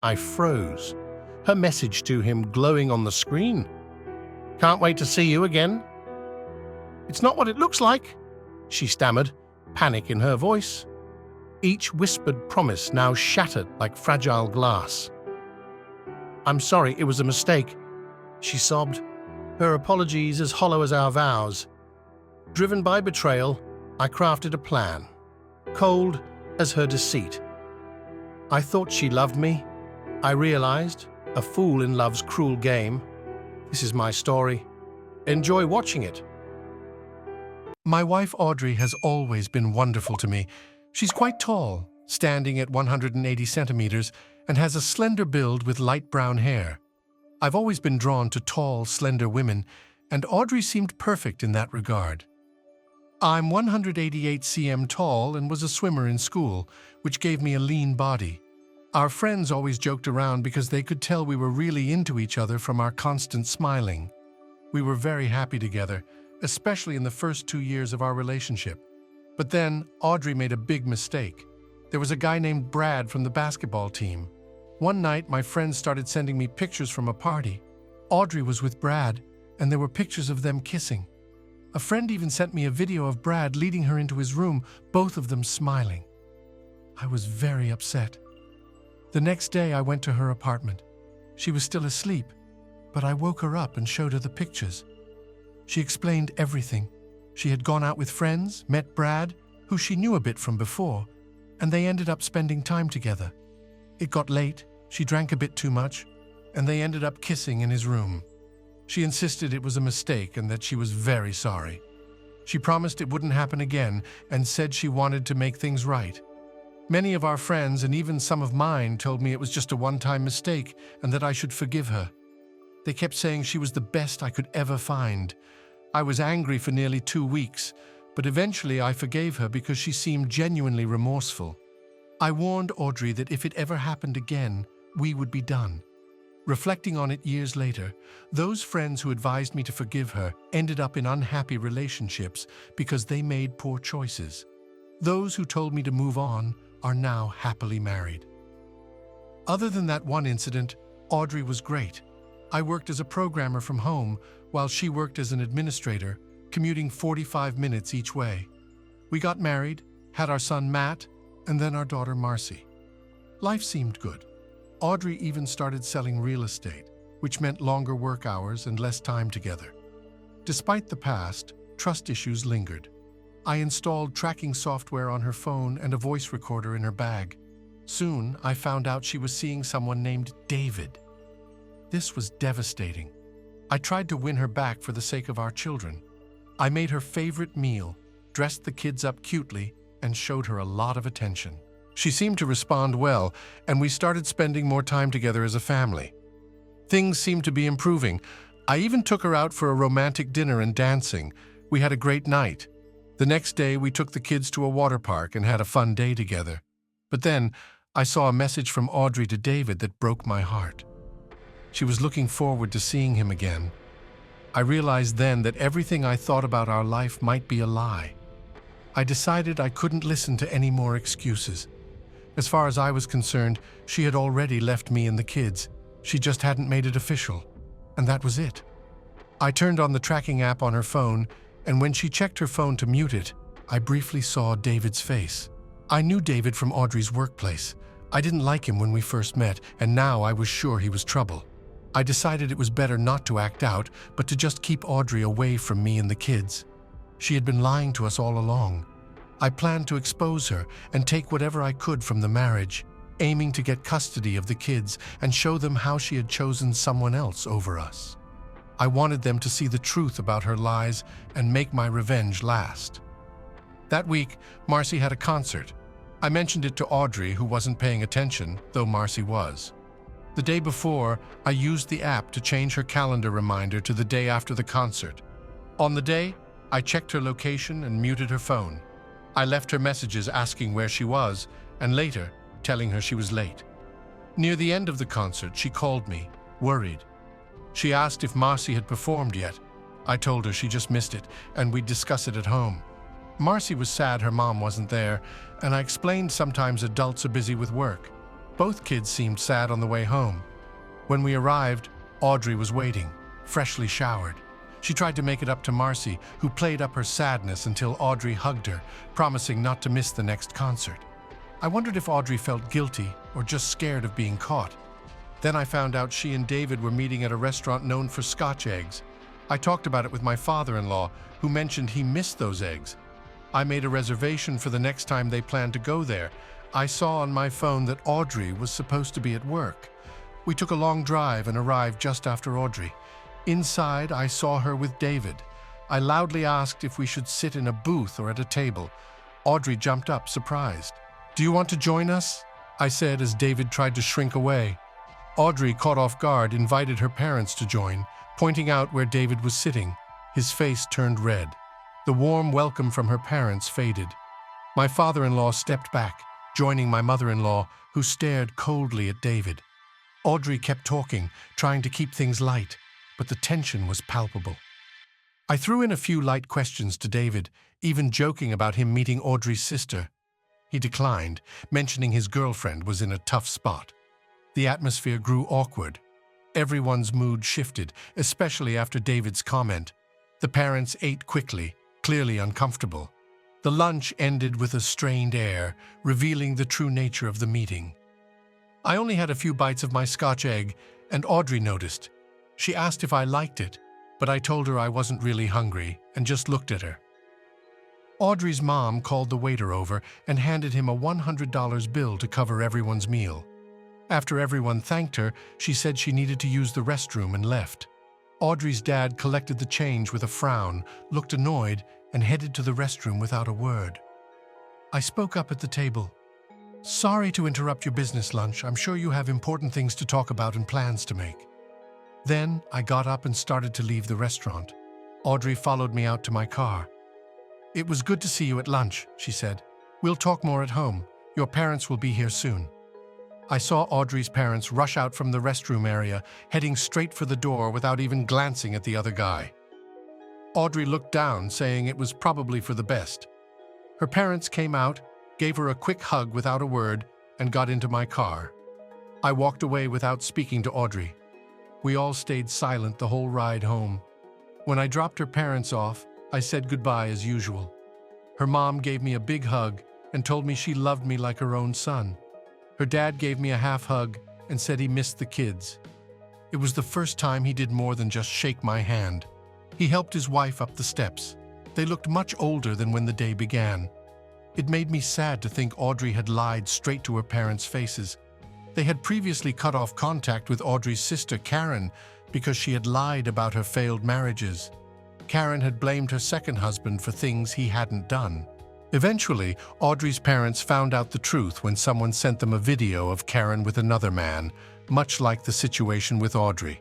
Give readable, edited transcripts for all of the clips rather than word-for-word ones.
I froze, her message to him glowing on the screen. "Can't wait to see you again." "It's not what it looks like," she stammered, panic in her voice. Each whispered promise now shattered like fragile glass. "I'm sorry, it was a mistake," she sobbed, her apologies as hollow as our vows. Driven by betrayal, I crafted a plan, cold as her deceit. I thought she loved me. I realized, a fool in love's cruel game. This is my story. Enjoy watching it. My wife Audrey has always been wonderful to me. She's quite tall, standing at 180 centimeters, and has a slender build with light brown hair. I've always been drawn to tall, slender women, and Audrey seemed perfect in that regard. I'm 188 cm tall and was a swimmer in school, which gave me a lean body. Our friends always joked around because they could tell we were really into each other from our constant smiling. We were very happy together, especially in the first 2 years of our relationship. But then, Audrey made a big mistake. There was a guy named Brad from the basketball team. One night, my friends started sending me pictures from a party. Audrey was with Brad, and there were pictures of them kissing. A friend even sent me a video of Brad leading her into his room, both of them smiling. I was very upset. The next day, I went to her apartment. She was still asleep, but I woke her up and showed her the pictures. She explained everything. She had gone out with friends, met Brad, who she knew a bit from before, and they ended up spending time together. It got late, she drank a bit too much, and they ended up kissing in his room. She insisted it was a mistake and that she was very sorry. She promised it wouldn't happen again and said she wanted to make things right. Many of our friends and even some of mine told me it was just a one-time mistake and that I should forgive her. They kept saying she was the best I could ever find. I was angry for nearly 2 weeks, but eventually I forgave her because she seemed genuinely remorseful. I warned Audrey that if it ever happened again, we would be done. Reflecting on it years later, those friends who advised me to forgive her ended up in unhappy relationships because they made poor choices. Those who told me to move on are now happily married. Other than that one incident, Audrey was great. I worked as a programmer from home while she worked as an administrator, commuting 45 minutes each way. We got married, had our son Matt, and then our daughter Marcy. Life seemed good. Audrey even started selling real estate, which meant longer work hours and less time together. Despite the past, trust issues lingered. I installed tracking software on her phone and a voice recorder in her bag. Soon, I found out she was seeing someone named David. This was devastating. I tried to win her back for the sake of our children. I made her favorite meal, dressed the kids up cutely, and showed her a lot of attention. She seemed to respond well, and we started spending more time together as a family. Things seemed to be improving. I even took her out for a romantic dinner and dancing. We had a great night. The next day, we took the kids to a water park and had a fun day together. But then, I saw a message from Audrey to David that broke my heart. She was looking forward to seeing him again. I realized then that everything I thought about our life might be a lie. I decided I couldn't listen to any more excuses. As far as I was concerned, she had already left me and the kids. She just hadn't made it official. And that was it. I turned on the tracking app on her phone, and when she checked her phone to mute it, I briefly saw David's face. I knew David from Audrey's workplace. I didn't like him when we first met, and now I was sure he was trouble. I decided it was better not to act out, but to just keep Audrey away from me and the kids. She had been lying to us all along. I planned to expose her and take whatever I could from the marriage, aiming to get custody of the kids and show them how she had chosen someone else over us. I wanted them to see the truth about her lies and make my revenge last. That week, Marcy had a concert. I mentioned it to Audrey, who wasn't paying attention, though Marcy was. The day before, I used the app to change her calendar reminder to the day after the concert. On the day, I checked her location and muted her phone. I left her messages asking where she was, and later, telling her she was late. Near the end of the concert, she called me, worried. She asked if Marcy had performed yet. I told her she just missed it, and we'd discuss it at home. Marcy was sad her mom wasn't there, and I explained sometimes adults are busy with work. Both kids seemed sad on the way home. When we arrived, Audrey was waiting, freshly showered. She tried to make it up to Marcy, who played up her sadness until Audrey hugged her, promising not to miss the next concert. I wondered if Audrey felt guilty or just scared of being caught. Then I found out she and David were meeting at a restaurant known for Scotch eggs. I talked about it with my father-in-law, who mentioned he missed those eggs. I made a reservation for the next time they planned to go there. I saw on my phone that Audrey was supposed to be at work. We took a long drive and arrived just after Audrey. Inside, I saw her with David. I loudly asked if we should sit in a booth or at a table. Audrey jumped up, surprised. "Do you want to join us?" I said as David tried to shrink away. Audrey, caught off guard, invited her parents to join, pointing out where David was sitting. His face turned red. The warm welcome from her parents faded. My father-in-law stepped back, joining my mother-in-law, who stared coldly at David. Audrey kept talking, trying to keep things light, but the tension was palpable. I threw in a few light questions to David, even joking about him meeting Audrey's sister. He declined, mentioning his girlfriend was in a tough spot. The atmosphere grew awkward. Everyone's mood shifted, especially after David's comment. The parents ate quickly, clearly uncomfortable. The lunch ended with a strained air, revealing the true nature of the meeting. I only had a few bites of my Scotch egg, and Audrey noticed. She asked if I liked it, but I told her I wasn't really hungry and just looked at her. Audrey's mom called the waiter over and handed him a $100 bill to cover everyone's meal. After everyone thanked her, she said she needed to use the restroom and left. Audrey's dad collected the change with a frown, looked annoyed, and headed to the restroom without a word. I spoke up at the table. "Sorry to interrupt your business lunch. I'm sure you have important things to talk about and plans to make." Then I got up and started to leave the restaurant. Audrey followed me out to my car. "It was good to see you at lunch," she said. "We'll talk more at home. Your parents will be here soon." I saw Audrey's parents rush out from the restroom area, heading straight for the door without even glancing at the other guy. Audrey looked down, saying it was probably for the best. Her parents came out, gave her a quick hug without a word, and got into my car. I walked away without speaking to Audrey. We all stayed silent the whole ride home. When I dropped her parents off, I said goodbye as usual. Her mom gave me a big hug and told me she loved me like her own son. Her dad gave me a half hug and said he missed the kids. It was the first time he did more than just shake my hand. He helped his wife up the steps. They looked much older than when the day began. It made me sad to think Audrey had lied straight to her parents' faces. They had previously cut off contact with Audrey's sister, Karen, because she had lied about her failed marriages. Karen had blamed her second husband for things he hadn't done. Eventually, Audrey's parents found out the truth when someone sent them a video of Karen with another man, much like the situation with Audrey.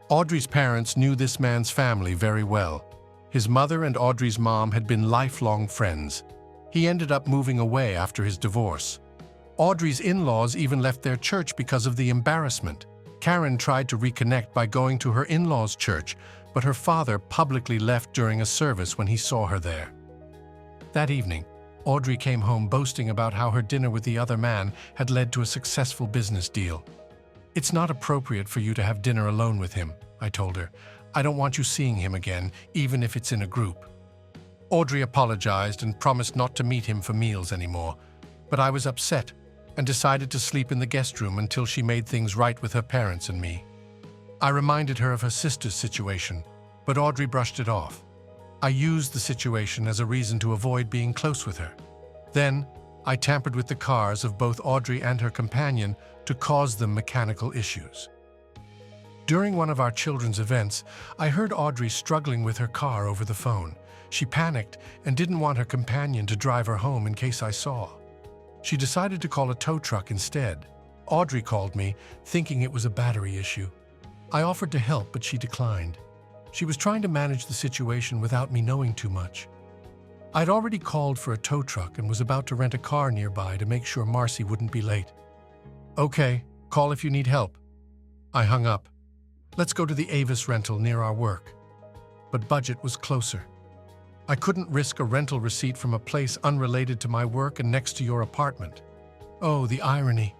Audrey's parents knew this man's family very well. His mother and Audrey's mom had been lifelong friends. He ended up moving away after his divorce. Audrey's in-laws even left their church because of the embarrassment. Karen tried to reconnect by going to her in-laws' church, but her father publicly left during a service when he saw her there. That evening, Audrey came home boasting about how her dinner with the other man had led to a successful business deal. "It's not appropriate for you to have dinner alone with him," I told her. "I don't want you seeing him again, even if it's in a group." Audrey apologized and promised not to meet him for meals anymore, but I was upset and decided to sleep in the guest room until she made things right with her parents and me. I reminded her of her sister's situation, but Audrey brushed it off. I used the situation as a reason to avoid being close with her. Then, I tampered with the cars of both Audrey and her companion to cause them mechanical issues. During one of our children's events, I heard Audrey struggling with her car over the phone. She panicked and didn't want her companion to drive her home in case I saw. She decided to call a tow truck instead. Audrey called me, thinking it was a battery issue. I offered to help, but she declined. She was trying to manage the situation without me knowing too much. I'd already called for a tow truck and was about to rent a car nearby to make sure Marcy wouldn't be late. "Okay, call if you need help." I hung up. "Let's go to the Avis rental near our work." But budget was closer. I couldn't risk a rental receipt from a place unrelated to my work and next to your apartment. Oh, the irony.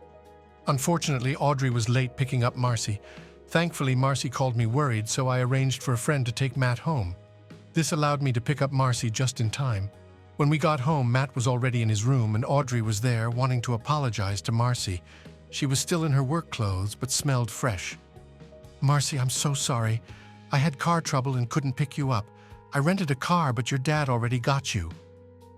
Unfortunately, Audrey was late picking up Marcy. Thankfully, Marcy called me worried, so I arranged for a friend to take Matt home. This allowed me to pick up Marcy just in time. When we got home, Matt was already in his room and Audrey was there wanting to apologize to Marcy. She was still in her work clothes but smelled fresh. "Marcy, I'm so sorry. I had car trouble and couldn't pick you up. I rented a car, but your dad already got you."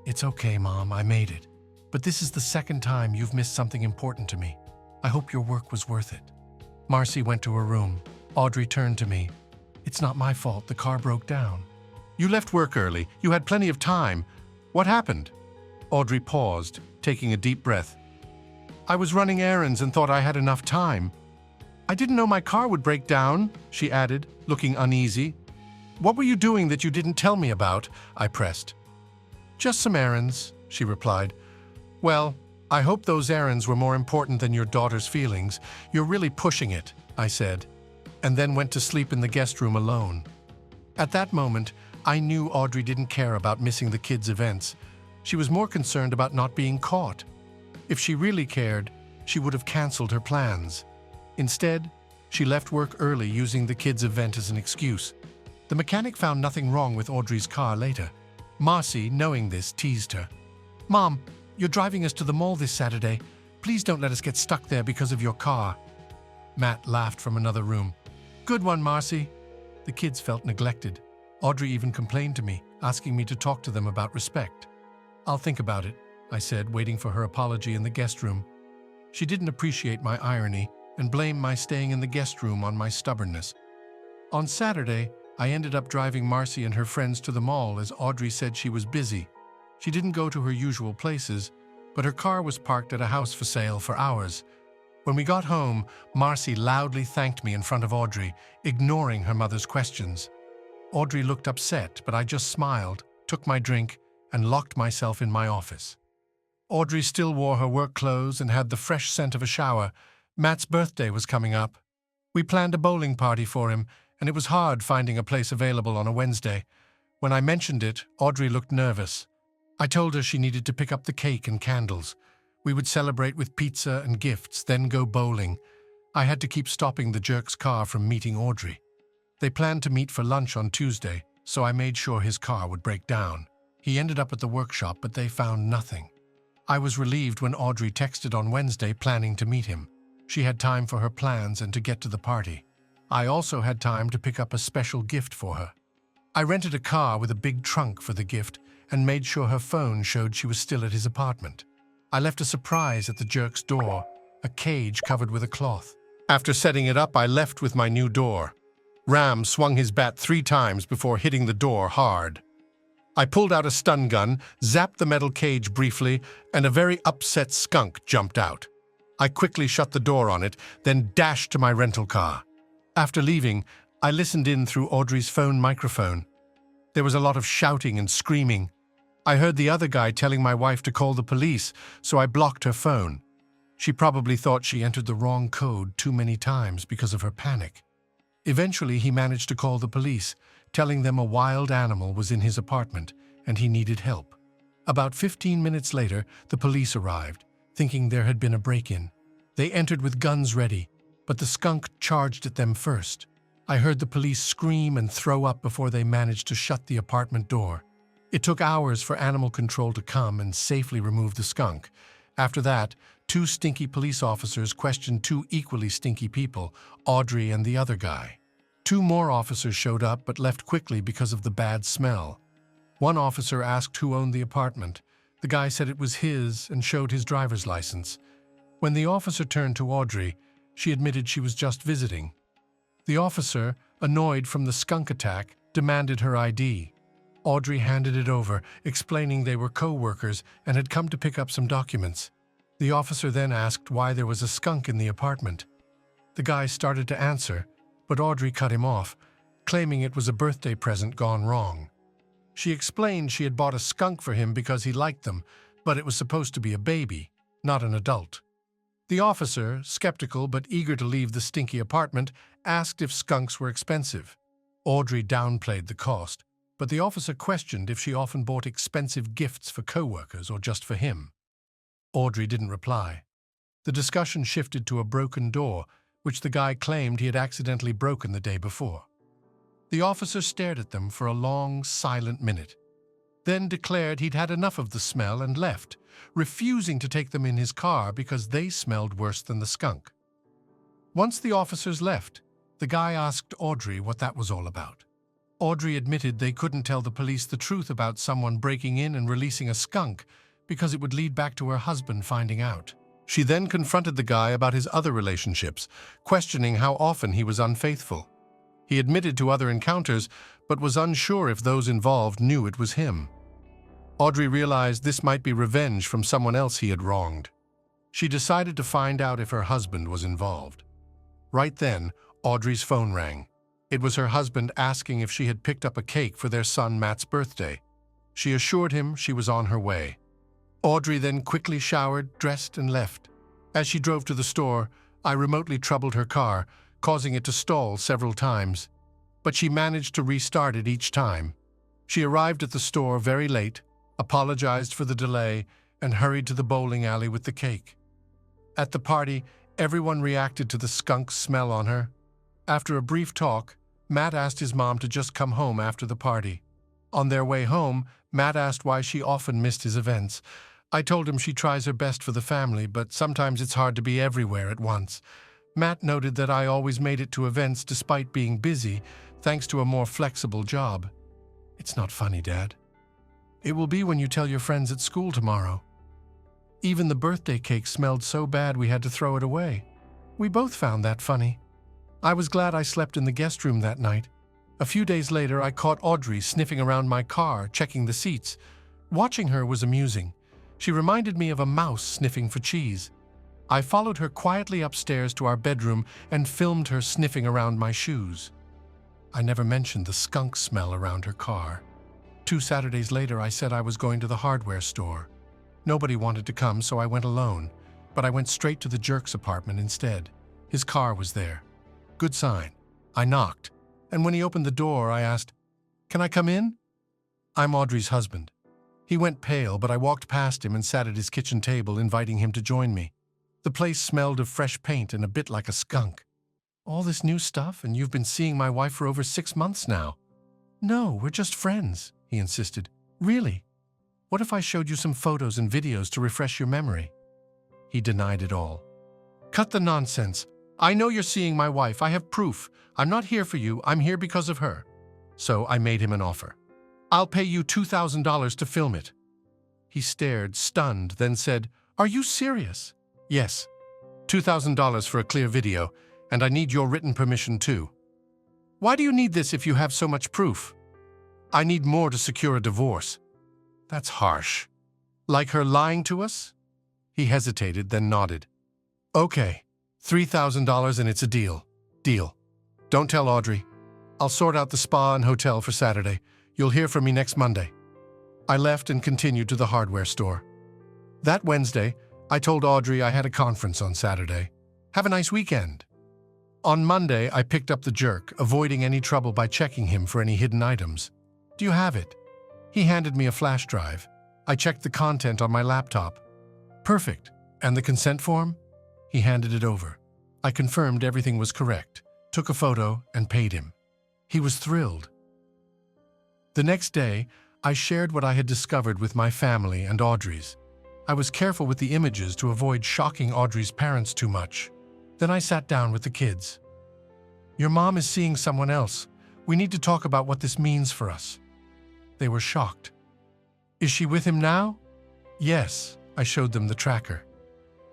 "It's okay, Mom, I made it. But this is the second time you've missed something important to me. I hope your work was worth it." Marcy went to her room. Audrey turned to me. "It's not my fault, the car broke down." "You left work early. You had plenty of time. What happened?" Audrey paused, taking a deep breath. "I was running errands and thought I had enough time. I didn't know my car would break down," she added, looking uneasy. "What were you doing that you didn't tell me about?" I pressed. "Just some errands," she replied. "Well, I hope those errands were more important than your daughter's feelings. You're really pushing it," I said, and then went to sleep in the guest room alone. At that moment, I knew Audrey didn't care about missing the kids' events. She was more concerned about not being caught. If she really cared, she would have canceled her plans. Instead, she left work early using the kids' event as an excuse. The mechanic found nothing wrong with Audrey's car later. Marcy, knowing this, teased her. "Mom, you're driving us to the mall this Saturday. Please don't let us get stuck there because of your car." Matt laughed from another room. "Good one, Marcy." The kids felt neglected. Audrey even complained to me, asking me to talk to them about respect. "I'll think about it," I said, waiting for her apology in the guest room. She didn't appreciate my irony and blamed my staying in the guest room on my stubbornness. On Saturday, I ended up driving Marcy and her friends to the mall as Audrey said she was busy. She didn't go to her usual places, but her car was parked at a house for sale for hours. When we got home, Marcy loudly thanked me in front of Audrey, ignoring her mother's questions. Audrey looked upset, but I just smiled, took my drink, and locked myself in my office. Audrey still wore her work clothes and had the fresh scent of a shower. Matt's birthday was coming up. We planned a bowling party for him, and it was hard finding a place available on a Wednesday. When I mentioned it, Audrey looked nervous. I told her she needed to pick up the cake and candles. We would celebrate with pizza and gifts, then go bowling. I had to keep stopping the jerk's car from meeting Audrey. They planned to meet for lunch on Tuesday, so I made sure his car would break down. He ended up at the workshop, but they found nothing. I was relieved when Audrey texted on Wednesday planning to meet him. She had time for her plans and to get to the party. I also had time to pick up a special gift for her. I rented a car with a big trunk for the gift and made sure her phone showed she was still at his apartment. I left a surprise at the jerk's door, a cage covered with a cloth. After setting it up, I left with my new door. Ram swung his bat 3 times before hitting the door hard. I pulled out a stun gun, zapped the metal cage briefly, and a very upset skunk jumped out. I quickly shut the door on it, then dashed to my rental car. After leaving, I listened in through Audrey's phone microphone. There was a lot of shouting and screaming. I heard the other guy telling my wife to call the police, so I blocked her phone. She probably thought she entered the wrong code too many times because of her panic. Eventually, he managed to call the police, telling them a wild animal was in his apartment and he needed help. About 15 minutes later, the police arrived, thinking there had been a break-in. They entered with guns ready, but the skunk charged at them first. I heard the police scream and throw up before they managed to shut the apartment door. It took hours for animal control to come and safely remove the skunk. After that, 2 stinky police officers questioned 2 equally stinky people, Audrey and the other guy. 2 more officers showed up but left quickly because of the bad smell. One officer asked who owned the apartment. The guy said it was his and showed his driver's license. When the officer turned to Audrey, she admitted she was just visiting. The officer, annoyed from the skunk attack, demanded her ID. Audrey handed it over, explaining they were co-workers and had come to pick up some documents. The officer then asked why there was a skunk in the apartment. The guy started to answer, but Audrey cut him off, claiming it was a birthday present gone wrong. She explained she had bought a skunk for him because he liked them, but it was supposed to be a baby, not an adult. The officer, skeptical but eager to leave the stinky apartment, asked if skunks were expensive. Audrey downplayed the cost, but the officer questioned if she often bought expensive gifts for co-workers or just for him. Audrey didn't reply. The discussion shifted to a broken door, which the guy claimed he had accidentally broken the day before. The officer stared at them for a long, silent minute, then declared he'd had enough of the smell and left, refusing to take them in his car because they smelled worse than the skunk. Once the officers left, the guy asked Audrey what that was all about. Audrey admitted they couldn't tell the police the truth about someone breaking in and releasing a skunk because it would lead back to her husband finding out. She then confronted the guy about his other relationships, questioning how often he was unfaithful. He admitted to other encounters, but was unsure if those involved knew it was him. Audrey realized this might be revenge from someone else he had wronged. She decided to find out if her husband was involved. Right then, Audrey's phone rang. It was her husband asking if she had picked up a cake for their son Matt's birthday. She assured him she was on her way. Audrey then quickly showered, dressed, and left. As she drove to the store, I remotely troubled her car, causing it to stall several times. But she managed to restart it each time. She arrived at the store very late, apologized for the delay, and hurried to the bowling alley with the cake. At the party, everyone reacted to the skunk smell on her. After a brief talk, Matt asked his mom to just come home after the party. On their way home, Matt asked why she often missed his events. I told him she tries her best for the family, but sometimes it's hard to be everywhere at once. Matt noted that I always made it to events despite being busy, thanks to a more flexible job. It's not funny, Dad. It will be when you tell your friends at school tomorrow. Even the birthday cake smelled so bad we had to throw it away. We both found that funny. I was glad I slept in the guest room that night. A few days later, I caught Audrey sniffing around my car, checking the seats. Watching her was amusing. She reminded me of a mouse sniffing for cheese. I followed her quietly upstairs to our bedroom and filmed her sniffing around my shoes. I never mentioned the skunk smell around her car. 2 Saturdays later, I said I was going to the hardware store. Nobody wanted to come, so I went alone, but I went straight to the jerk's apartment instead. His car was there. Good sign. I knocked, and when he opened the door, I asked, "Can I come in?" I'm Audrey's husband. He went pale, but I walked past him and sat at his kitchen table, inviting him to join me. The place smelled of fresh paint and a bit like a skunk. "All this new stuff, and you've been seeing my wife for over 6 months now." "No, we're just friends," he insisted. "Really? What if I showed you some photos and videos to refresh your memory?" He denied it all. "Cut the nonsense. I know you're seeing my wife. I have proof. I'm not here for you. I'm here because of her." So I made him an offer. "I'll pay you $2,000 to film it." He stared, stunned, then said, "Are you serious?" "Yes. $2,000 for a clear video, and I need your written permission too." "Why do you need this if you have so much proof?" "I need more to secure a divorce." "That's harsh. Like her lying to us?" He hesitated, then nodded. "Okay, $3,000 and it's a deal. Deal. Don't tell Audrey. I'll sort out the spa and hotel for Saturday. You'll hear from me next Monday." I left and continued to the hardware store. That Wednesday, I told Audrey I had a conference on Saturday. "Have a nice weekend." On Monday, I picked up the jerk, avoiding any trouble by checking him for any hidden items. "Do you have it?" He handed me a flash drive. I checked the content on my laptop. "Perfect. And the consent form?" He handed it over. I confirmed everything was correct, took a photo, and paid him. He was thrilled. The next day, I shared what I had discovered with my family and Audrey's. I was careful with the images to avoid shocking Audrey's parents too much. Then I sat down with the kids. "Your mom is seeing someone else. We need to talk about what this means for us." They were shocked. "Is she with him now?" "Yes," I showed them the tracker.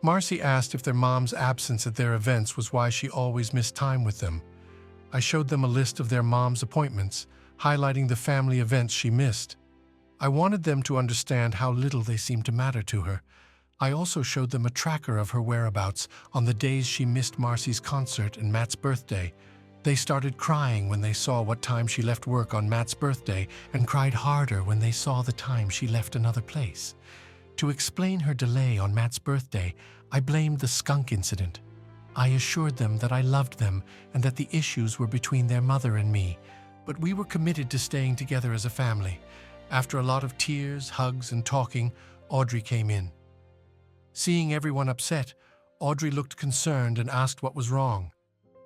Marcy asked if their mom's absence at their events was why she always missed time with them. I showed them a list of their mom's appointments, highlighting the family events she missed. I wanted them to understand how little they seemed to matter to her. I also showed them a tracker of her whereabouts on the days she missed Marcy's concert and Matt's birthday. They started crying when they saw what time she left work on Matt's birthday and cried harder when they saw the time she left another place. To explain her delay on Matt's birthday, I blamed the skunk incident. I assured them that I loved them and that the issues were between their mother and me, but we were committed to staying together as a family. After a lot of tears, hugs, and talking, Audrey came in. Seeing everyone upset, Audrey looked concerned and asked what was wrong.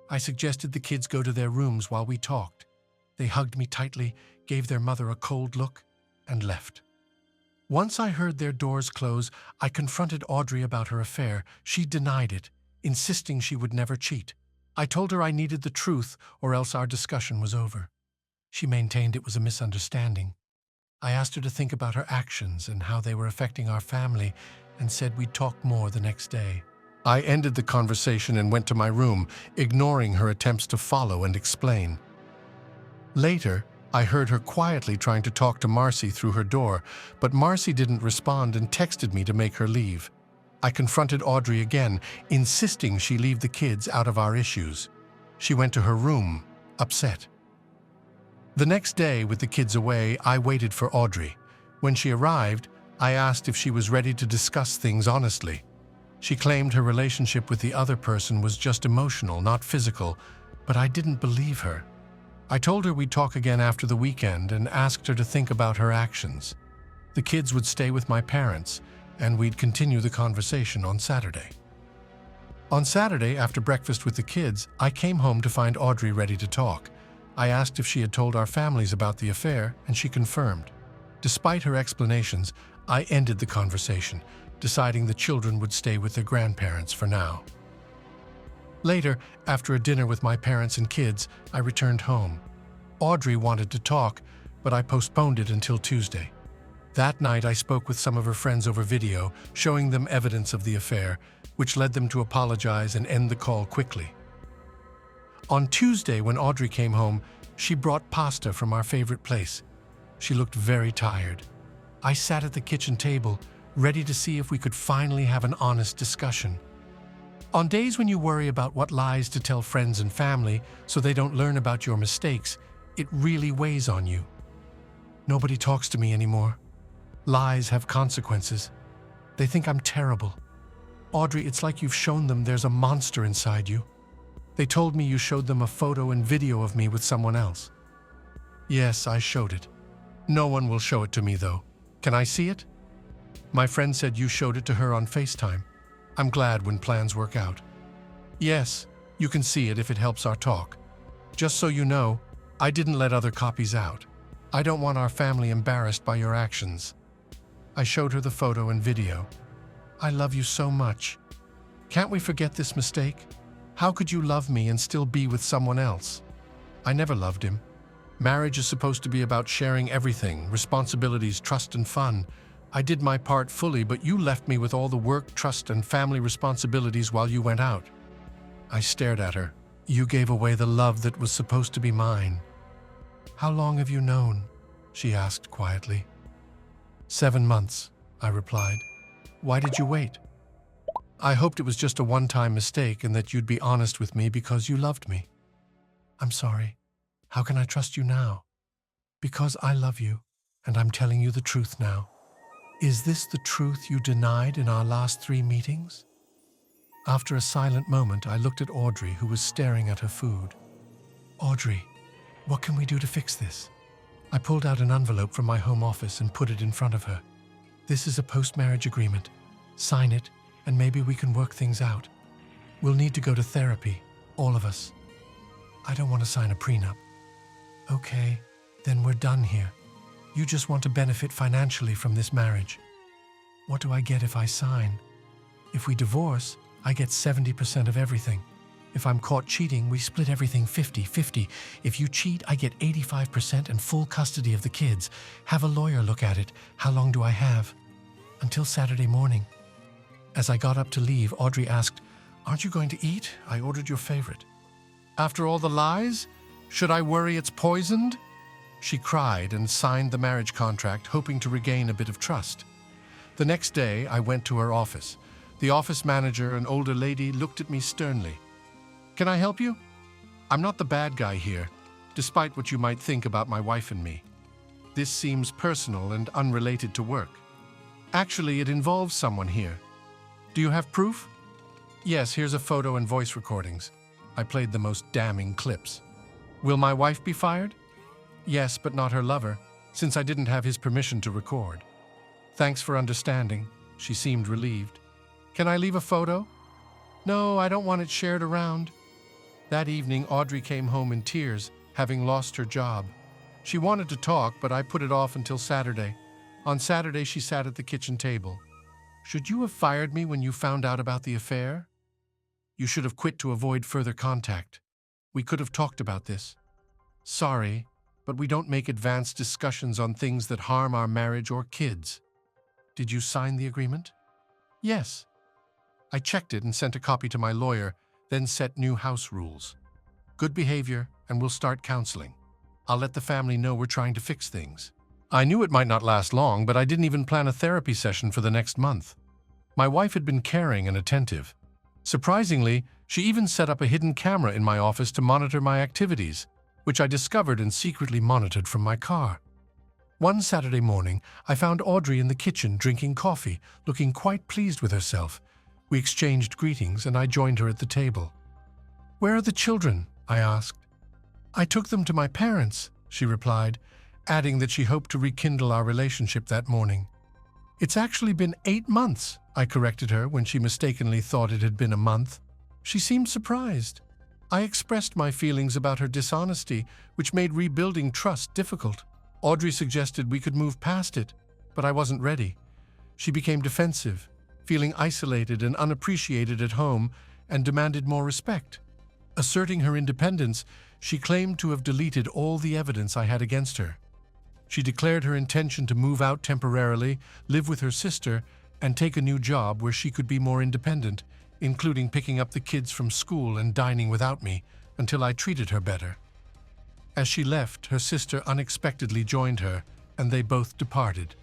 I suggested the kids go to their rooms while we talked. They hugged me tightly, gave their mother a cold look, and left. Once I heard their doors close, I confronted Audrey about her affair. She denied it, insisting she would never cheat. I told her I needed the truth, or else our discussion was over. She maintained it was a misunderstanding. I asked her to think about her actions and how they were affecting our family, and said we'd talk more the next day. I ended the conversation and went to my room, ignoring her attempts to follow and explain. Later, I heard her quietly trying to talk to Marcy through her door, but Marcy didn't respond and texted me to make her leave. I confronted Audrey again, insisting she leave the kids out of our issues. She went to her room, upset. The next day, with the kids away, I waited for Audrey. When she arrived, I asked if she was ready to discuss things honestly. She claimed her relationship with the other person was just emotional, not physical, but I didn't believe her. I told her we'd talk again after the weekend and asked her to think about her actions. The kids would stay with my parents, and we'd continue the conversation on Saturday. On Saturday, after breakfast with the kids, I came home to find Audrey ready to talk. I asked if she had told our families about the affair, and she confirmed. Despite her explanations, I ended the conversation, deciding the children would stay with their grandparents for now. Later, after a dinner with my parents and kids, I returned home. Audrey wanted to talk, but I postponed it until Tuesday. That night, I spoke with some of her friends over video, showing them evidence of the affair, which led them to apologize and end the call quickly. On Tuesday, when Audrey came home, she brought pasta from our favorite place. She looked very tired. I sat at the kitchen table, ready to see if we could finally have an honest discussion. On days when you worry about what lies to tell friends and family so they don't learn about your mistakes, it really weighs on you. Nobody talks to me anymore. Lies have consequences. They think I'm terrible. Audrey, it's like you've shown them there's a monster inside you. They told me you showed them a photo and video of me with someone else. Yes, I showed it. No one will show it to me, though. Can I see it? My friend said you showed it to her on FaceTime. I'm glad when plans work out. Yes, you can see it if it helps our talk. Just so you know, I didn't let other copies out. I don't want our family embarrassed by your actions. I showed her the photo and video. I love you so much. Can't we forget this mistake? How could you love me and still be with someone else? I never loved him. Marriage is supposed to be about sharing everything, responsibilities, trust, and fun. I did my part fully, but you left me with all the work, trust, and family responsibilities while you went out. I stared at her. You gave away the love that was supposed to be mine. How long have you known? She asked quietly. 7 months, I replied. Why did you wait? I hoped it was just a one-time mistake and that you'd be honest with me because you loved me. I'm sorry. How can I trust you now? Because I love you, and I'm telling you the truth now. Is this the truth you denied in our last 3 meetings? After a silent moment, I looked at Audrey, who was staring at her food. Audrey, what can we do to fix this? I pulled out an envelope from my home office and put it in front of her. This is a post-marriage agreement. Sign it, and maybe we can work things out. We'll need to go to therapy, all of us. I don't want to sign a prenup. Okay, then we're done here. You just want to benefit financially from this marriage. What do I get if I sign? If we divorce, I get 70% of everything. If I'm caught cheating, we split everything 50-50. If you cheat, I get 85% and full custody of the kids. Have a lawyer look at it. How long do I have? Until Saturday morning. As I got up to leave, Audrey asked, Aren't you going to eat? I ordered your favorite. After all the lies? Should I worry it's poisoned? She cried and signed the marriage contract, hoping to regain a bit of trust. The next day, I went to her office. The office manager, an older lady, looked at me sternly. Can I help you? I'm not the bad guy here, despite what you might think about my wife and me. This seems personal and unrelated to work. Actually, it involves someone here. Do you have proof? Yes, here's a photo and voice recordings. I played the most damning clips. Will my wife be fired? Yes, but not her lover, since I didn't have his permission to record. Thanks for understanding. She seemed relieved. Can I leave a photo? No, I don't want it shared around. That evening, Audrey came home in tears, having lost her job. She wanted to talk, but I put it off until Saturday. On Saturday, she sat at the kitchen table. Should you have fired me when you found out about the affair? You should have quit to avoid further contact. We could have talked about this. Sorry, but we don't make advanced discussions on things that harm our marriage or kids. Did you sign the agreement? Yes. I checked it and sent a copy to my lawyer, then set new house rules. Good behavior, and we'll start counseling. I'll let the family know we're trying to fix things. I knew it might not last long, but I didn't even plan a therapy session for the next month. My wife had been caring and attentive. Surprisingly, she even set up a hidden camera in my office to monitor my activities, which I discovered and secretly monitored from my car. One Saturday morning, I found Audrey in the kitchen drinking coffee, looking quite pleased with herself. We exchanged greetings and I joined her at the table. "Where are the children?" I asked. "I took them to my parents," she replied, adding that she hoped to rekindle our relationship that morning. "It's actually been 8 months," I corrected her when she mistakenly thought it had been a month. She seemed surprised. I expressed my feelings about her dishonesty, which made rebuilding trust difficult. Audrey suggested we could move past it, but I wasn't ready. She became defensive, feeling isolated and unappreciated at home, and demanded more respect. Asserting her independence, she claimed to have deleted all the evidence I had against her. She declared her intention to move out temporarily, live with her sister, and take a new job where she could be more independent, including picking up the kids from school and dining without me, until I treated her better. As she left, her sister unexpectedly joined her, and they both departed.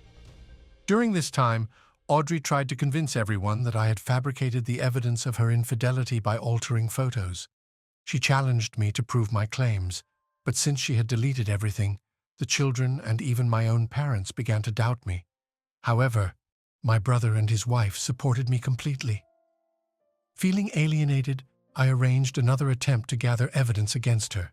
During this time, Audrey tried to convince everyone that I had fabricated the evidence of her infidelity by altering photos. She challenged me to prove my claims, but since she had deleted everything, the children and even my own parents began to doubt me. However, my brother and his wife supported me completely. Feeling alienated, I arranged another attempt to gather evidence against her.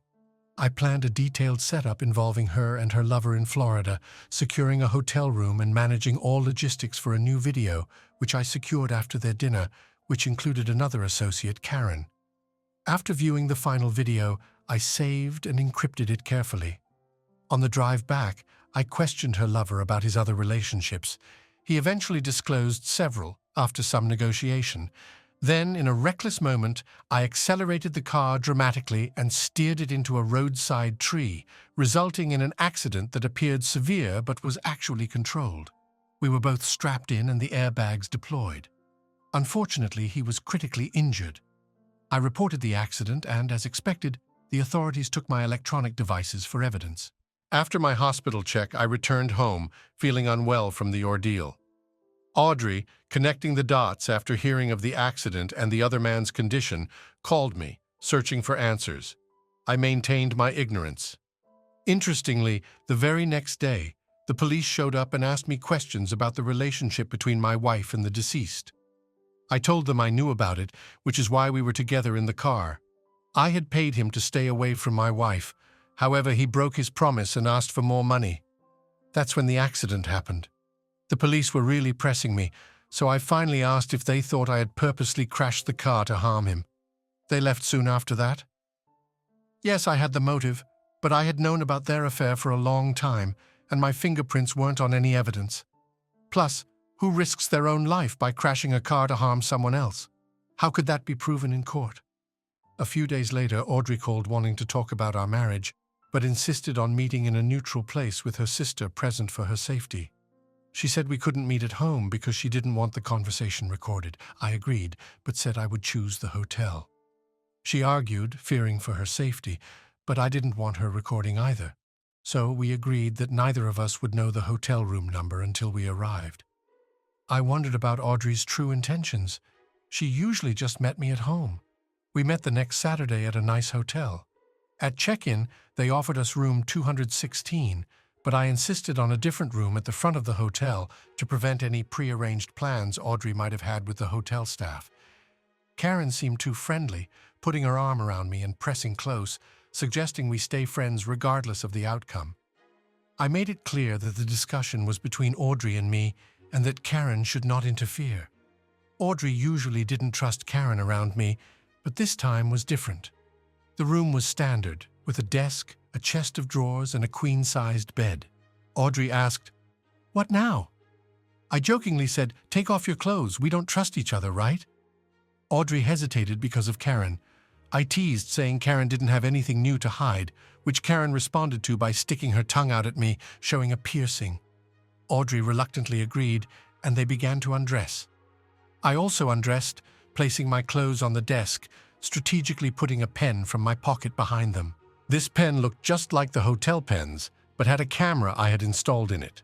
I planned a detailed setup involving her and her lover in Florida, securing a hotel room and managing all logistics for a new video, which I secured after their dinner, which included another associate, Karen. After viewing the final video, I saved and encrypted it carefully. On the drive back, I questioned her lover about his other relationships. He eventually disclosed several after some negotiation. Then, in a reckless moment, I accelerated the car dramatically and steered it into a roadside tree, resulting in an accident that appeared severe but was actually controlled. We were both strapped in and the airbags deployed. Unfortunately, he was critically injured. I reported the accident and, as expected, the authorities took my electronic devices for evidence. After my hospital check, I returned home, feeling unwell from the ordeal. Audrey, connecting the dots after hearing of the accident and the other man's condition, called me, searching for answers. I maintained my ignorance. Interestingly, the very next day, the police showed up and asked me questions about the relationship between my wife and the deceased. I told them I knew about it, which is why we were together in the car. I had paid him to stay away from my wife. However, he broke his promise and asked for more money. That's when the accident happened. The police were really pressing me, so I finally asked if they thought I had purposely crashed the car to harm him. They left soon after that. Yes, I had the motive, but I had known about their affair for a long time, and my fingerprints weren't on any evidence. Plus, who risks their own life by crashing a car to harm someone else? How could that be proven in court? A few days later, Audrey called wanting to talk about our marriage, but insisted on meeting in a neutral place with her sister present for her safety. She said we couldn't meet at home because she didn't want the conversation recorded. I agreed, but said I would choose the hotel. She argued, fearing for her safety, but I didn't want her recording either. So we agreed that neither of us would know the hotel room number until we arrived. I wondered about Audrey's true intentions. She usually just met me at home. We met the next Saturday at a nice hotel. At check-in, they offered us room 216, but I insisted on a different room at the front of the hotel to prevent any prearranged plans Audrey might have had with the hotel staff. Karen seemed too friendly, putting her arm around me and pressing close, suggesting we stay friends regardless of the outcome. I made it clear that the discussion was between Audrey and me and that Karen should not interfere. Audrey usually didn't trust Karen around me, but this time was different. The room was standard, with a desk, a chest of drawers, and a queen-sized bed. Audrey asked, "What now?" I jokingly said, "Take off your clothes, we don't trust each other, right?" Audrey hesitated because of Karen. I teased, saying Karen didn't have anything new to hide, which Karen responded to by sticking her tongue out at me, showing a piercing. Audrey reluctantly agreed, and they began to undress. I also undressed, placing my clothes on the desk, strategically putting a pen from my pocket behind them. This pen looked just like the hotel pens, but had a camera I had installed in it.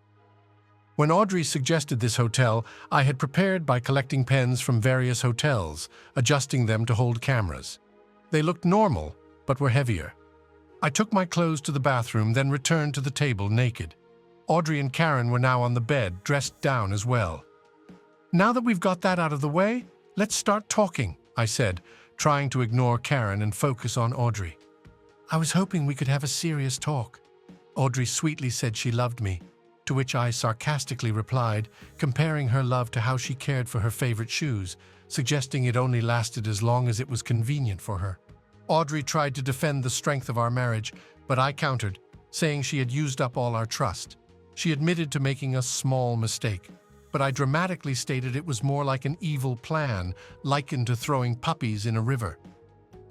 When Audrey suggested this hotel, I had prepared by collecting pens from various hotels, adjusting them to hold cameras. They looked normal, but were heavier. I took my clothes to the bathroom, then returned to the table naked. Audrey and Karen were now on the bed, dressed down as well. "Now that we've got that out of the way, let's start talking," I said, trying to ignore Karen and focus on Audrey. "I was hoping we could have a serious talk." Audrey sweetly said she loved me, to which I sarcastically replied, comparing her love to how she cared for her favorite shoes, suggesting it only lasted as long as it was convenient for her. Audrey tried to defend the strength of our marriage, but I countered, saying she had used up all our trust. She admitted to making a small mistake, but I dramatically stated it was more like an evil plan, likened to throwing puppies in a river,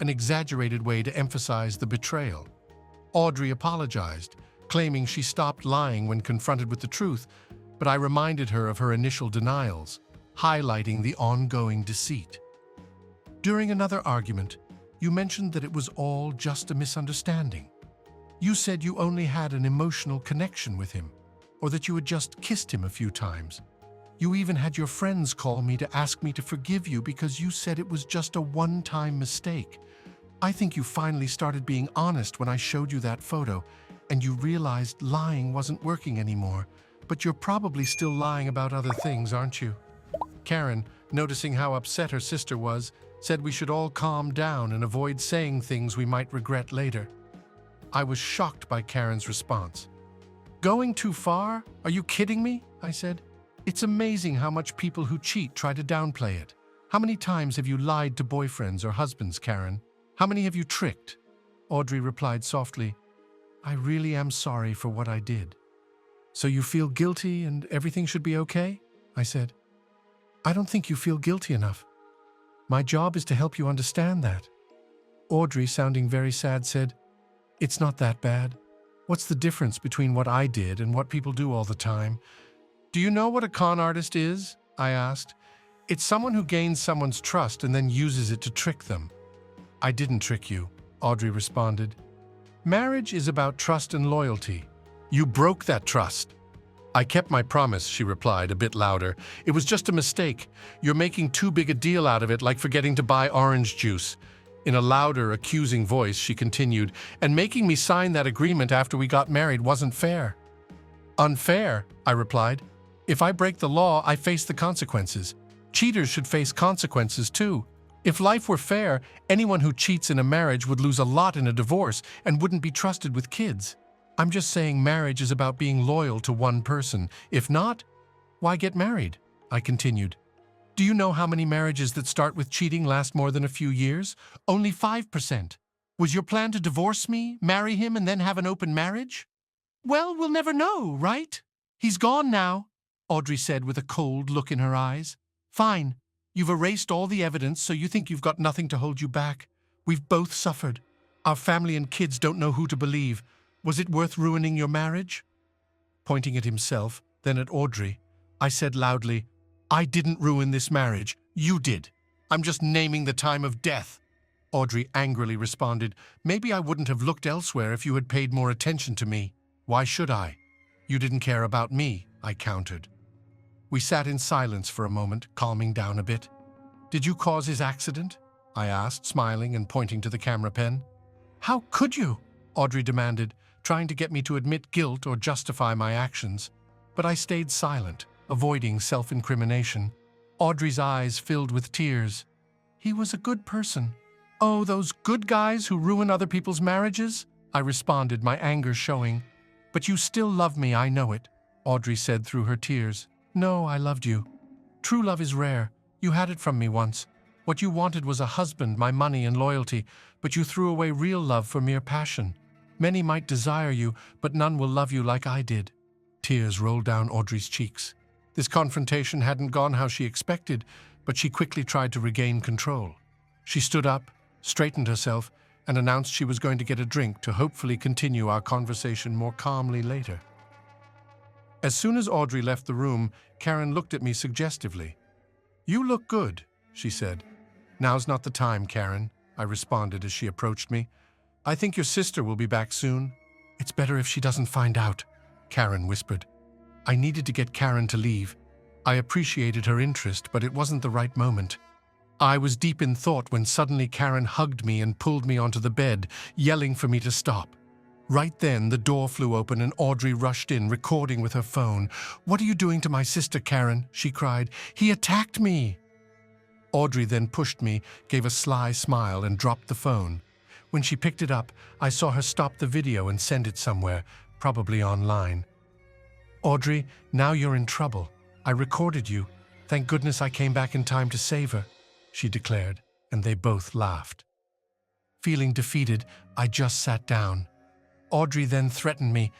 an exaggerated way to emphasize the betrayal. Audrey apologized, claiming she stopped lying when confronted with the truth, but I reminded her of her initial denials, highlighting the ongoing deceit. During another argument, you mentioned that it was all just a misunderstanding. You said you only had an emotional connection with him, or that you had just kissed him a few times. You even had your friends call me to ask me to forgive you because you said it was just a one-time mistake. I think you finally started being honest when I showed you that photo, and you realized lying wasn't working anymore, but you're probably still lying about other things, aren't you? Karen, noticing how upset her sister was, said we should all calm down and avoid saying things we might regret later. I was shocked by Karen's response. "Going too far? Are you kidding me?" I said. "It's amazing how much people who cheat try to downplay it. How many times have you lied to boyfriends or husbands, Karen? How many have you tricked?" Audrey replied softly, "I really am sorry for what I did." "So you feel guilty and everything should be okay?" I said. "I don't think you feel guilty enough. My job is to help you understand that." Audrey, sounding very sad, said, "It's not that bad. What's the difference between what I did and what people do all the time?" "Do you know what a con artist is?" I asked. "It's someone who gains someone's trust and then uses it to trick them." "I didn't trick you," Audrey responded. "Marriage is about trust and loyalty. You broke that trust." "I kept my promise," she replied, a bit louder. "It was just a mistake. You're making too big a deal out of it, like forgetting to buy orange juice." In a louder, accusing voice, she continued, "And making me sign that agreement after we got married wasn't fair." "Unfair," I replied. "If I break the law, I face the consequences. Cheaters should face consequences too. If life were fair, anyone who cheats in a marriage would lose a lot in a divorce and wouldn't be trusted with kids. I'm just saying marriage is about being loyal to one person. If not, why get married?" I continued. "Do you know how many marriages that start with cheating last more than a few years? Only 5%. Was your plan to divorce me, marry him, and then have an open marriage?" "Well, we'll never know, right? He's gone now," Audrey said with a cold look in her eyes. "Fine. You've erased all the evidence, so you think you've got nothing to hold you back. We've both suffered. Our family and kids don't know who to believe. Was it worth ruining your marriage?" Pointing at himself, then at Audrey, I said loudly, "I didn't ruin this marriage. You did. I'm just naming the time of death." Audrey angrily responded, "Maybe I wouldn't have looked elsewhere if you had paid more attention to me. Why should I? You didn't care about me," I countered. We sat in silence for a moment, calming down a bit. "Did you cause his accident?" I asked, smiling and pointing to the camera pen. "How could you?" Audrey demanded, trying to get me to admit guilt or justify my actions. But I stayed silent, avoiding self-incrimination. Audrey's eyes filled with tears. "He was a good person." "Oh, those good guys who ruin other people's marriages?" I responded, my anger showing. "But you still love me, I know it," Audrey said through her tears. "No, I loved you. True love is rare, You had it from me once. What you wanted was a husband, my money and loyalty, but you threw away real love for mere passion. Many might desire you, but none will love you like I did." Tears rolled down Audrey's cheeks. This confrontation hadn't gone how she expected, but she quickly tried to regain control. She stood up, straightened herself, and announced she was going to get a drink to hopefully continue our conversation more calmly later. As soon as Audrey left the room, Karen looked at me suggestively. "You look good," she said. "Now's not the time, Karen," I responded as she approached me. "I think your sister will be back soon." "It's better if she doesn't find out," Karen whispered. I needed to get Karen to leave. I appreciated her interest, but it wasn't the right moment. I was deep in thought when suddenly Karen hugged me and pulled me onto the bed, yelling for me to stop. Right then, the door flew open and Audrey rushed in, recording with her phone. "What are you doing to my sister, Karen?" she cried. "He attacked me!" Audrey then pushed me, gave a sly smile, and dropped the phone. When she picked it up, I saw her stop the video and send it somewhere, probably online. "Audrey, now you're in trouble. I recorded you. Thank goodness I came back in time to save her," she declared, and they both laughed. Feeling defeated, I just sat down. Audrey then threatened me.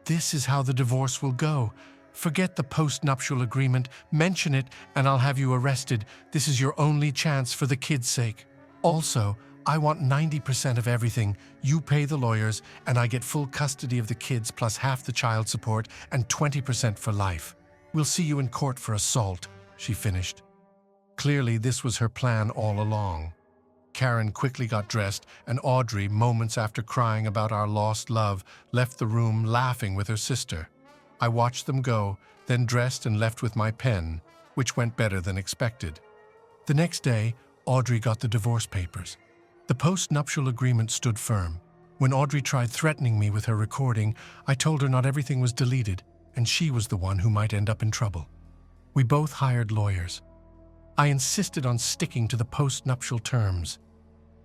"This is how the divorce will go. Forget the postnuptial agreement, mention it, and I'll have you arrested. This is your only chance for the kids' sake. Also, I want 90% of everything. You pay the lawyers, and I get full custody of the kids plus half the child support and 20% for life. We'll see you in court for assault," she finished. Clearly, this was her plan all along. Karen quickly got dressed, and Audrey, moments after crying about our lost love, left the room laughing with her sister. I watched them go, then dressed and left with my pen, which went better than expected. The next day, Audrey got the divorce papers. The post-nuptial agreement stood firm. When Audrey tried threatening me with her recording, I told her not everything was deleted, and she was the one who might end up in trouble. We both hired lawyers. I insisted on sticking to the post-nuptial terms.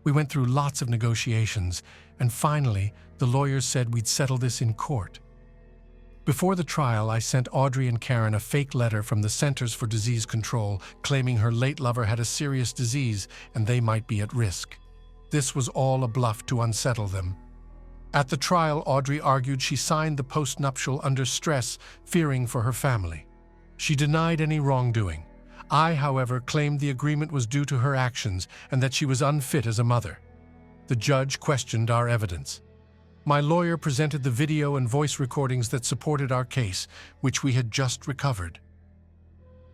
We went through lots of negotiations, and finally, the lawyers said we'd settle this in court. Before the trial, I sent Audrey and Karen a fake letter from the Centers for Disease Control claiming her late lover had a serious disease and they might be at risk. This was all a bluff to unsettle them. At the trial, Audrey argued she signed the postnuptial under stress, fearing for her family. She denied any wrongdoing. I, however, claimed the agreement was due to her actions and that she was unfit as a mother. The judge questioned our evidence. My lawyer presented the video and voice recordings that supported our case, which we had just recovered.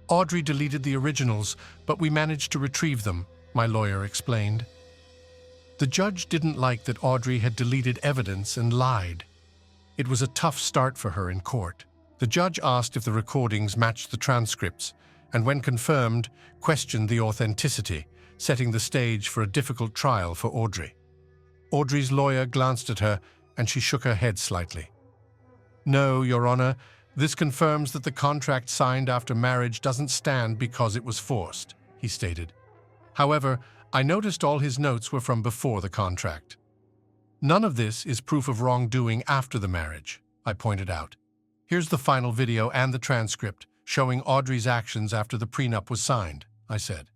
Audrey deleted the originals, but we managed to retrieve them, my lawyer explained. The judge didn't like that Audrey had deleted evidence and lied. It was a tough start for her in court. The judge asked if the recordings matched the transcripts, and when confirmed, questioned the authenticity, setting the stage for a difficult trial for Audrey. Audrey's lawyer glanced at her, and she shook her head slightly. "No, Your Honor, this confirms that the contract signed after marriage doesn't stand because it was forced," he stated. "However, I noticed all his notes were from before the contract. None of this is proof of wrongdoing after the marriage," I pointed out. "Here's the final video and the transcript showing Audrey's actions after the prenup was signed," I said.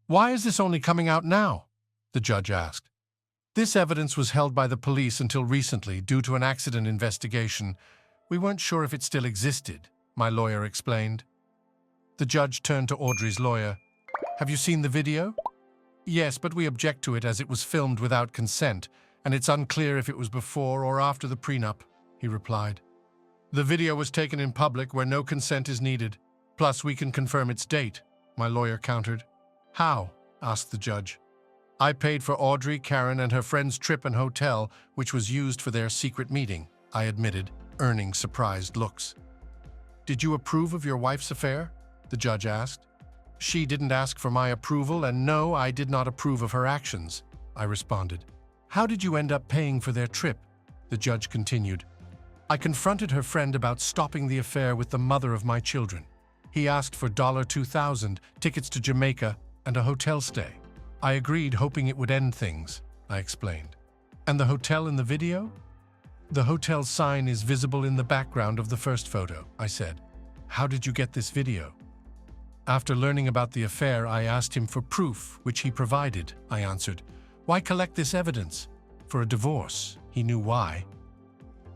"Why is this only coming out now?" the judge asked. "This evidence was held by the police until recently due to an accident investigation. We weren't sure if it still existed," my lawyer explained. The judge turned to Audrey's lawyer. "Have you seen the video?" "Yes, but we object to it as it was filmed without consent, and it's unclear if it was before or after the prenup," he replied. "The video was taken in public where no consent is needed. Plus, we can confirm its date," my lawyer countered. "How?" asked the judge. "I paid for Audrey, Karen, and her friend's trip and hotel, which was used for their secret meeting," I admitted, earning surprised looks. "Did you approve of your wife's affair?" the judge asked. "She didn't ask for my approval, and no, I did not approve of her actions," I responded. "How did you end up paying for their trip?" the judge continued. "I confronted her friend about stopping the affair with the mother of my children. He asked for $2,000, tickets to Jamaica, and a hotel stay. I agreed, hoping it would end things," I explained. "And the hotel in the video?" "The hotel sign is visible in the background of the first photo," I said. "How did you get this video?" After learning about the affair, I asked him for proof, which he provided, I answered. Why collect this evidence? For a divorce. He knew why.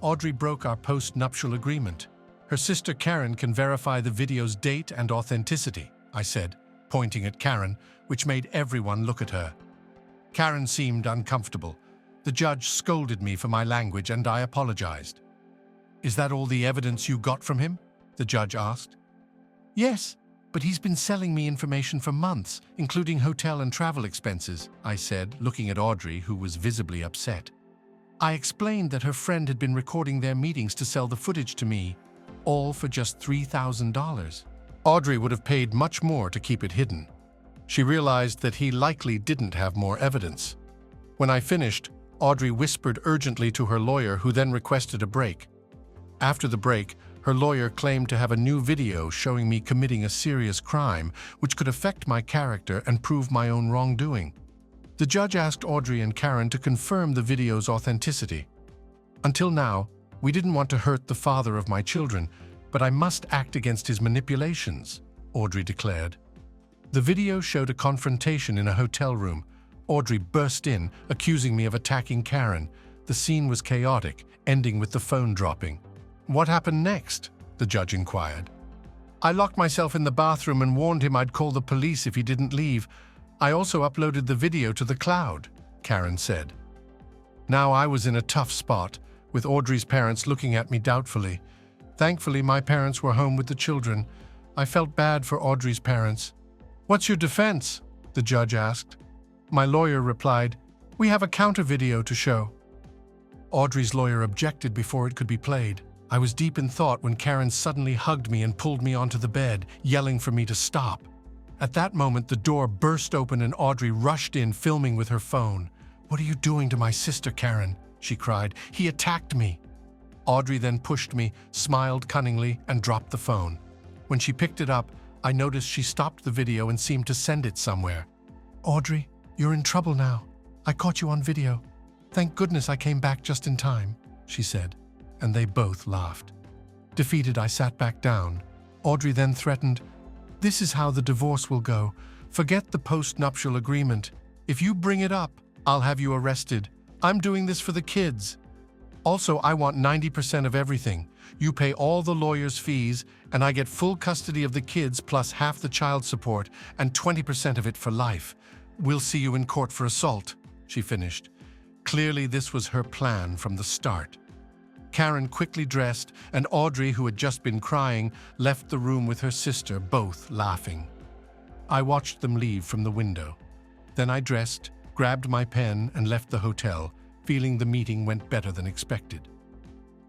Audrey broke our post-nuptial agreement. Her sister Karen can verify the video's date and authenticity, I said, pointing at Karen, which made everyone look at her. Karen seemed uncomfortable. The judge scolded me for my language and I apologized. Is that all the evidence you got from him? The judge asked. Yes, but he's been selling me information for months, including hotel and travel expenses, I said, looking at Audrey, who was visibly upset. I explained that her friend had been recording their meetings to sell the footage to me, all for just $3,000. Audrey would have paid much more to keep it hidden. She realized that he likely didn't have more evidence. When I finished, Audrey whispered urgently to her lawyer, who then requested a break. After the break, her lawyer claimed to have a new video showing me committing a serious crime, which could affect my character and prove my own wrongdoing. The judge asked Audrey and Karen to confirm the video's authenticity. Until now, we didn't want to hurt the father of my children, but I must act against his manipulations, Audrey declared. The video showed a confrontation in a hotel room. Audrey burst in, accusing me of attacking Karen. The scene was chaotic, ending with the phone dropping. What happened next? The judge inquired. I locked myself in the bathroom and warned him I'd call the police if he didn't leave. I also uploaded the video to the cloud, Karen said. Now I was in a tough spot, with Audrey's parents looking at me doubtfully. Thankfully, my parents were home with the children. I felt bad for Audrey's parents. What's your defense? The judge asked. My lawyer replied, we have a counter video to show. Audrey's lawyer objected before it could be played. I was deep in thought when Karen suddenly hugged me and pulled me onto the bed, yelling for me to stop. At that moment, the door burst open and Audrey rushed in, filming with her phone. What are you doing to my sister, Karen? She cried. He attacked me. Audrey then pushed me, smiled cunningly, and dropped the phone. When she picked it up, I noticed she stopped the video and seemed to send it somewhere. Audrey, you're in trouble now. I caught you on video. Thank goodness I came back just in time, she said, and they both laughed. Defeated, I sat back down. Audrey then threatened, this is how the divorce will go. Forget the post-nuptial agreement. If you bring it up, I'll have you arrested. I'm doing this for the kids. Also, I want 90% of everything. You pay all the lawyer's fees, and I get full custody of the kids plus half the child support and 20% of it for life. We'll see you in court for assault, she finished. Clearly, this was her plan from the start. Karen quickly dressed, and Audrey, who had just been crying, left the room with her sister, both laughing. I watched them leave from the window. Then I dressed, grabbed my pen, and left the hotel, feeling the meeting went better than expected.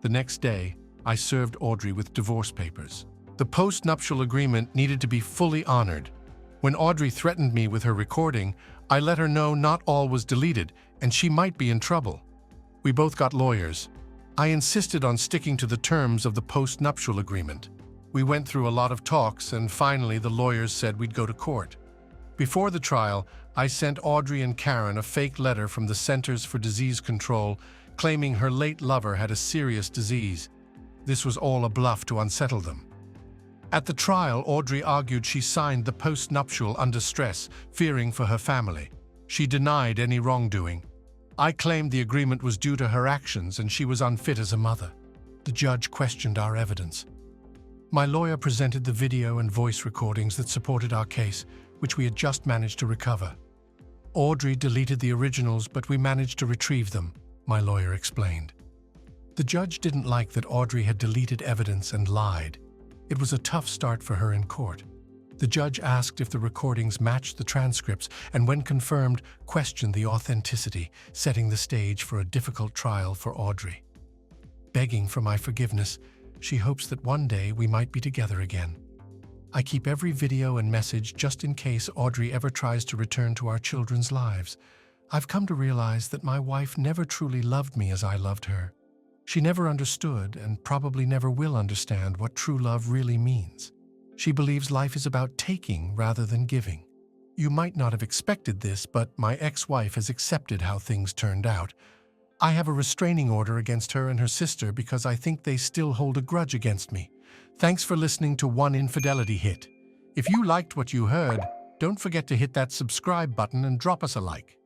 The next day, I served Audrey with divorce papers. The post-nuptial agreement needed to be fully honored. When Audrey threatened me with her recording, I let her know not all was deleted, and she might be in trouble. We both got lawyers. I insisted on sticking to the terms of the post-nuptial agreement. We went through a lot of talks, and finally the lawyers said we'd go to court. Before the trial, I sent Audrey and Karen a fake letter from the Centers for Disease Control claiming her late lover had a serious disease. This was all a bluff to unsettle them. At the trial, Audrey argued she signed the post-nuptial under stress, fearing for her family. She denied any wrongdoing. I claimed the agreement was due to her actions and she was unfit as a mother. The judge questioned our evidence. My lawyer presented the video and voice recordings that supported our case, which we had just managed to recover. Audrey deleted the originals, but we managed to retrieve them, my lawyer explained. The judge didn't like that Audrey had deleted evidence and lied. It was a tough start for her in court. The judge asked if the recordings matched the transcripts and, when confirmed, questioned the authenticity, setting the stage for a difficult trial for Audrey. Begging for my forgiveness, she hopes that one day we might be together again. I keep every video and message just in case Audrey ever tries to return to our children's lives. I've come to realize that my wife never truly loved me as I loved her. She never understood and probably never will understand what true love really means. She believes life is about taking rather than giving. You might not have expected this, but my ex-wife has accepted how things turned out. I have a restraining order against her and her sister because I think they still hold a grudge against me. Thanks for listening to One Infidelity Hit. If you liked what you heard, don't forget to hit that subscribe button and drop us a like.